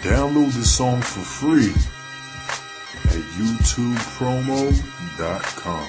Download the song for free at youtubepromo.com.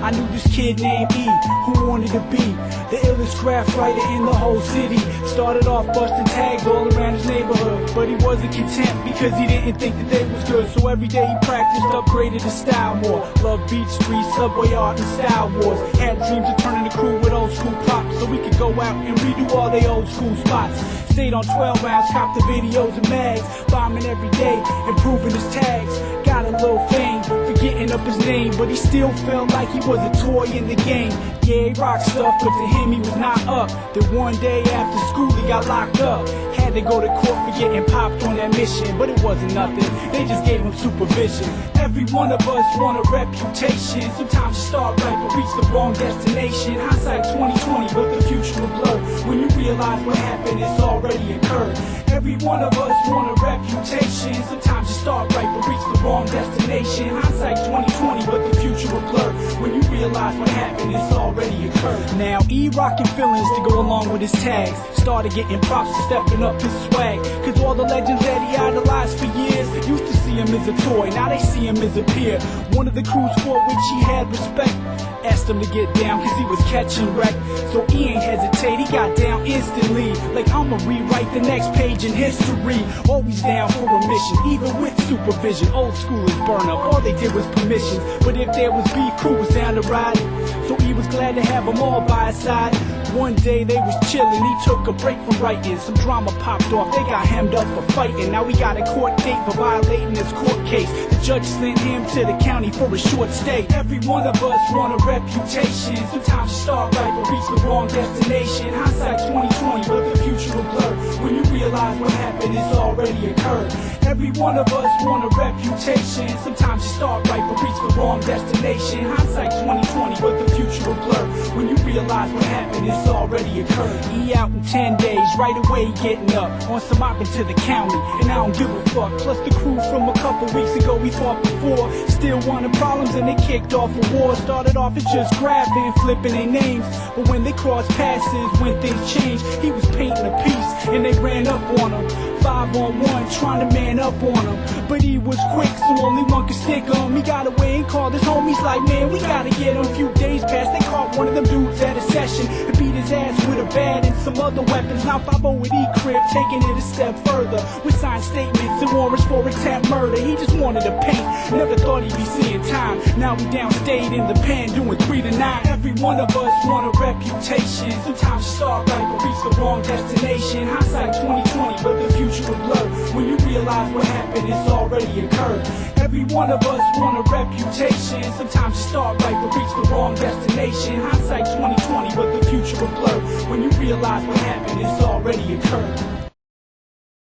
I knew this kid named E who wanted to be the illest graph writer in the whole city. Started off busting tags all around his neighborhood, but he wasn't content because he didn't think the day was good. So every day he practiced, upgraded his style more. Loved beat street, subway art, and style wars. Had dreams of turning the crew with old school props so we could go out and redo all they old school spots. Stayed on 12 rounds, copped the videos and mags, bombing every day, improving his tags. Got a little fame, forgetting up his name, but he still felt like he was a toy in the game. Yeah, he rocked stuff, but to him he was not up. Then one day after school he got locked up. Had to go to court for getting popped on that mission, but it wasn't nothing, they just gave him supervision. Every one of us want a reputation. Sometimes you start right but reach the wrong destination. Hindsight 2020, but the future will blur when you realize what happened, it's already occurred. Every one of us want a reputation. Sometimes you start right but reach the wrong destination. Hindsight 2020, but the future will blur when you realize what happened, it's already occurred. Now E rocking feelings to go along with his tags. Started getting props for stepping up his swag, cause all the legends that he idolized for years used to see him as a toy, now they see him as a peer. One of the crews for which he had respect asked him to get down cause he was catching wreck. So he ain't hesitate, he got down instantly, like I'ma rewrite the next page in history. Always down for a mission, even with supervision. Old schoolers burn up, all they did was permissions, but if there was beef, crew was down to ride it. So he was glad to have them all by his side. One day they was chillin', he took a break from writing. Some drama popped off, they got hemmed up for fighting. Now he got a court date for violating his court case. The judge sent him to the county for a short stay. Every one of us want a reputation. Sometimes you start right but reach the wrong destination. Hindsight 2020, but the future will blur when you realize what happened, it's already occurred. Every one of us want a reputation. Sometimes you start right but reach the wrong destination. Hindsight 2020, but the future will blur when you realize what happened, it's already occurred. He out in 10 days, right away getting up on some mopping to the county, and I don't give a fuck. Plus the crew from a couple weeks ago we fought before still wanted problems and they kicked off a war. Started off as just grabbing, flipping their names, but when they crossed passes, when things changed, he was painting a piece and they ran up on him. 5-on-1, trying to man up on him, but he was quick so only one could stick him. He got away and called his homies like, man, we gotta get him. A few days passed, they caught one of them dudes at a session and beat his ass with a bat and some other weapons. Now 5-0 with E-Crib, taking it a step further with signed statements and warrants for attempt murder. He just wanted to paint, never thought he'd be seeing time. Now we downstate in the pen doing 3 to 9. Every one of us want a reputation. Sometimes you start right but reach the wrong destination. Hindsight 2020, but the future will blur when you realize what happened, it's already occurred. Every one of us want a reputation. Sometimes you start right but reach the wrong destination. Hindsight 2020, but the future will blur when you realize what happened, it's already occurred.